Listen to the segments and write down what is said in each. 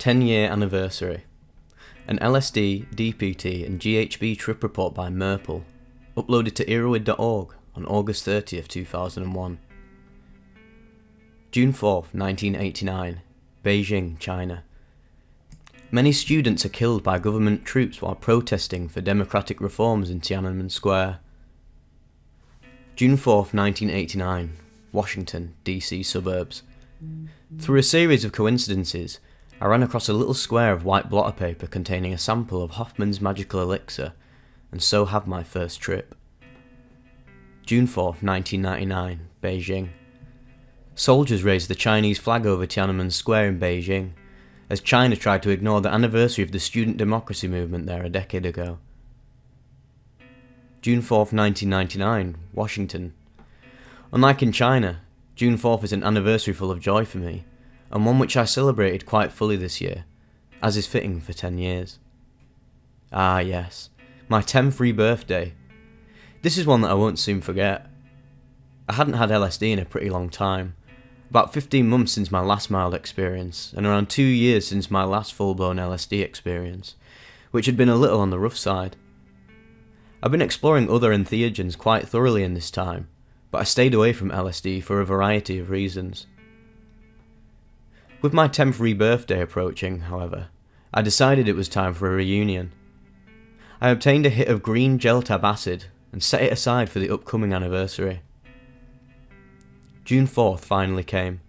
10-year anniversary. An LSD, DPT and GHB trip report by Merple, uploaded to eroid.org on August 30th, 2001. June 4th, 1989, Beijing, China. Many students are killed by government troops while protesting for democratic reforms in Tiananmen Square. June 4th, 1989, Washington, D.C. suburbs. Through a series of coincidences, I ran across a little square of white blotter paper containing a sample of Hoffman's magical elixir, and so have my first trip. June 4th, 1999, Beijing. Soldiers raised the Chinese flag over Tiananmen Square in Beijing, as China tried to ignore the anniversary of the student democracy movement there a decade ago. June 4th, 1999, Washington. Unlike in China, June 4th is an anniversary full of joy for me, and one which I celebrated quite fully this year, as is fitting for 10 years. Ah yes, my 10th rebirthday. This is one that I won't soon forget. I hadn't had LSD in a pretty long time, about 15 months since my last mild experience, and around 2 years since my last full-blown LSD experience, which had been a little on the rough side. I've been exploring other entheogens quite thoroughly in this time, but I stayed away from LSD for a variety of reasons. With my 10th rebirthday approaching, however, I decided it was time for a reunion. I obtained a hit of green gel-tab acid and set it aside for the upcoming anniversary. June 4th finally came,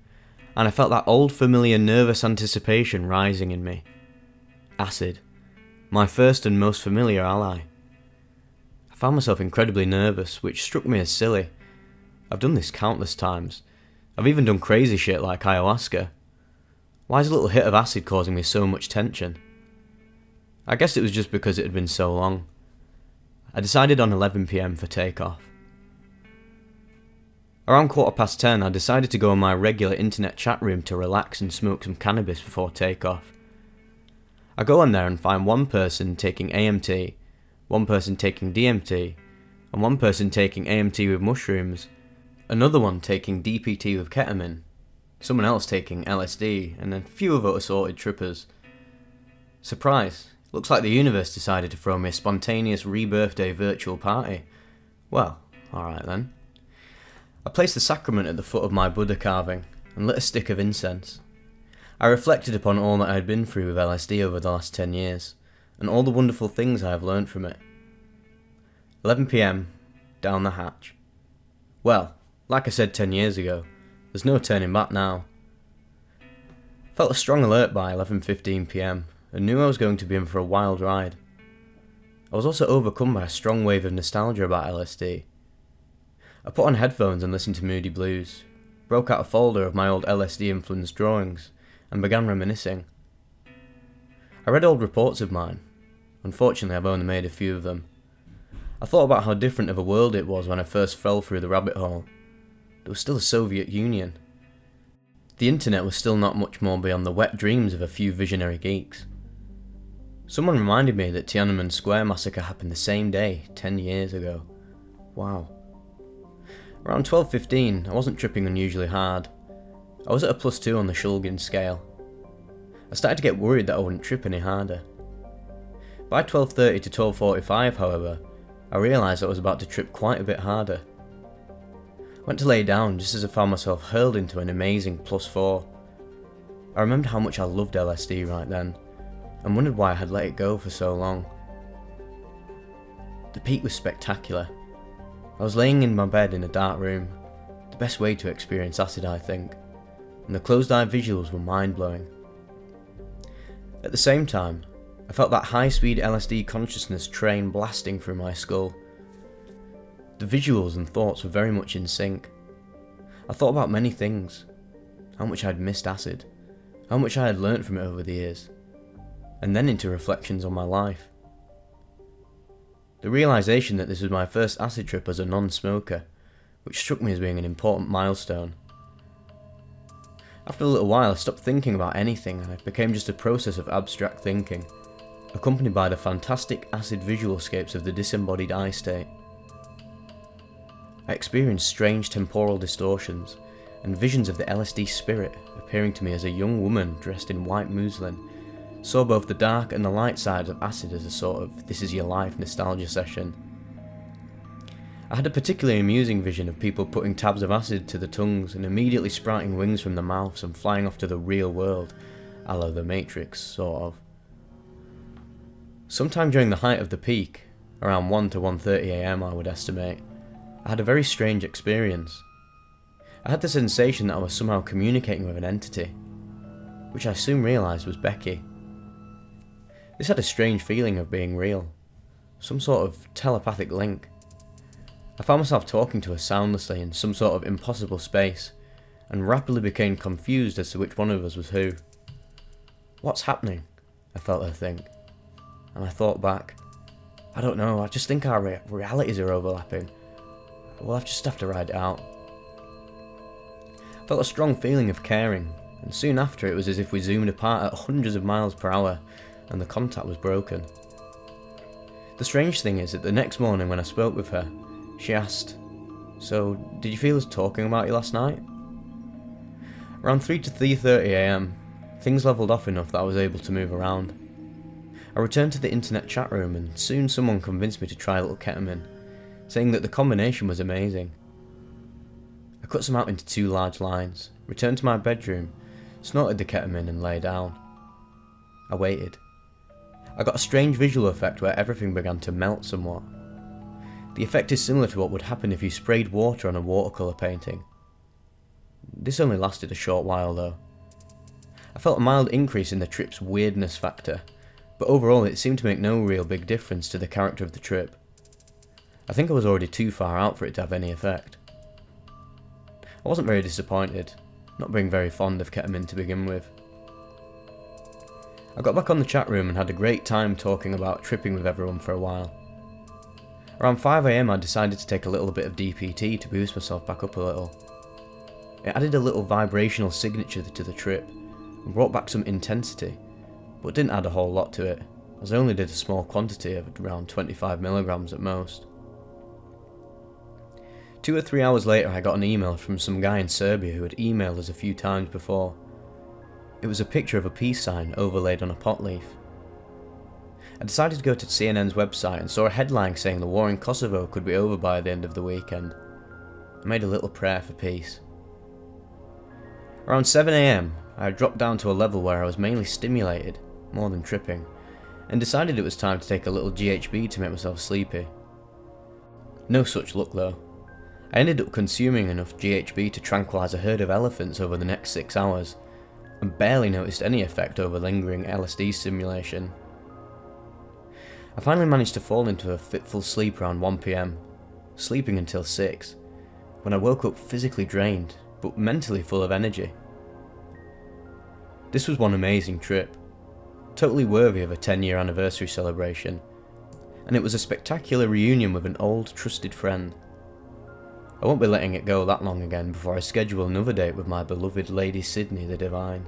and I felt that old familiar nervous anticipation rising in me. Acid, my first and most familiar ally. I found myself incredibly nervous, which struck me as silly. I've done this countless times. I've even done crazy shit like ayahuasca. Why is a little hit of acid causing me so much tension? I guess it was just because it had been so long. I decided on 11 PM for takeoff. Around 10:15 I decided to go in my regular internet chat room to relax and smoke some cannabis before takeoff. I go in there and find one person taking AMT, one person taking DMT, and one person taking AMT with mushrooms, another one taking DPT with ketamine, someone else taking LSD, and a few other assorted trippers. Surprise, looks like the universe decided to throw me a spontaneous rebirthday virtual party. Well, alright then. I placed the sacrament at the foot of my Buddha carving and lit a stick of incense. I reflected upon all that I had been through with LSD over the last 10 years, and all the wonderful things I have learnt from it. 11 PM, down the hatch. Well, like I said 10 years ago, there's no turning back now. Felt a strong alert by 11:15 PM and knew I was going to be in for a wild ride. I was also overcome by a strong wave of nostalgia about LSD. I put on headphones and listened to Moody Blues, broke out a folder of my old LSD-influenced drawings, and began reminiscing. I read old reports of mine. Unfortunately, I've only made a few of them. I thought about how different of a world it was when I first fell through the rabbit hole. There was still a Soviet Union. The internet was still not much more beyond the wet dreams of a few visionary geeks. Someone reminded me that Tiananmen Square massacre happened the same day, 10 years ago. Wow. Around 12:15, I wasn't tripping unusually hard. I was at a +2 on the Shulgin scale. I started to get worried that I wouldn't trip any harder. By 12:30 to 12:45, however, I realised I was about to trip quite a bit harder. I went to lay down just as I found myself hurled into an amazing +4. I remembered how much I loved LSD right then, and wondered why I had let it go for so long. The peak was spectacular. I was laying in my bed in a dark room, the best way to experience acid I think, and the closed-eye visuals were mind-blowing. At the same time, I felt that high-speed LSD consciousness train blasting through my skull. The visuals and thoughts were very much in sync. I thought about many things, how much I had missed acid, how much I had learnt from it over the years, and then into reflections on my life. The realisation that this was my first acid trip as a non-smoker, which struck me as being an important milestone. After a little while I stopped thinking about anything and it became just a process of abstract thinking, accompanied by the fantastic acid visualscapes of the disembodied I state. I experienced strange temporal distortions and visions of the LSD spirit appearing to me as a young woman dressed in white muslin Saw both the dark and the light side of acid as a sort of this is your life nostalgia session. I had a particularly amusing vision of people putting tabs of acid to the tongues and immediately sprouting wings from their mouths and flying off to the real world, a la the Matrix, sort of. Sometime during the height of the peak, around 1 to 1:30 AM I would estimate, I had a very strange experience. I had the sensation that I was somehow communicating with an entity, which I soon realised was Becky. This had a strange feeling of being real, some sort of telepathic link. I found myself talking to her soundlessly in some sort of impossible space, and rapidly became confused as to which one of us was who. What's happening? I felt her think, and I thought back. I don't know, I just think our realities are overlapping. We'll just have to ride it out. I felt a strong feeling of caring, and soon after it was as if we zoomed apart at hundreds of miles per hour, and the contact was broken. The strange thing is that the next morning when I spoke with her, she asked, "So, did you feel us talking about you last night?" Around 3 to 3:30 AM, things levelled off enough that I was able to move around. I returned to the internet chat room and soon someone convinced me to try a little ketamine, saying that the combination was amazing. I cut some out into 2 large lines, returned to my bedroom, snorted the ketamine and lay down. I waited. I got a strange visual effect where everything began to melt somewhat. The effect is similar to what would happen if you sprayed water on a watercolour painting. This only lasted a short while though. I felt a mild increase in the trip's weirdness factor, but overall it seemed to make no real big difference to the character of the trip. I think I was already too far out for it to have any effect. I wasn't very disappointed, not being very fond of ketamine to begin with. I got back on the chat room and had a great time talking about tripping with everyone for a while. Around 5 AM I decided to take a little bit of DPT to boost myself back up a little. It added a little vibrational signature to the trip and brought back some intensity, but didn't add a whole lot to it, as I only did a small quantity of around 25 milligrams at most. 2 or 3 hours later I got an email from some guy in Serbia who had emailed us a few times before. It was a picture of a peace sign overlaid on a pot leaf. I decided to go to CNN's website and saw a headline saying the war in Kosovo could be over by the end of the weekend. I made a little prayer for peace. Around 7 AM, I had dropped down to a level where I was mainly stimulated, more than tripping, and decided it was time to take a little GHB to make myself sleepy. No such luck though. I ended up consuming enough GHB to tranquilise a herd of elephants over the next 6 hours, and barely noticed any effect over lingering LSD stimulation. I finally managed to fall into a fitful sleep around 1 PM, sleeping until 6, when I woke up physically drained, but mentally full of energy. This was one amazing trip, totally worthy of a 10-year anniversary celebration, and it was a spectacular reunion with an old trusted friend. I won't be letting it go that long again before I schedule another date with my beloved Lady Sydney the Divine.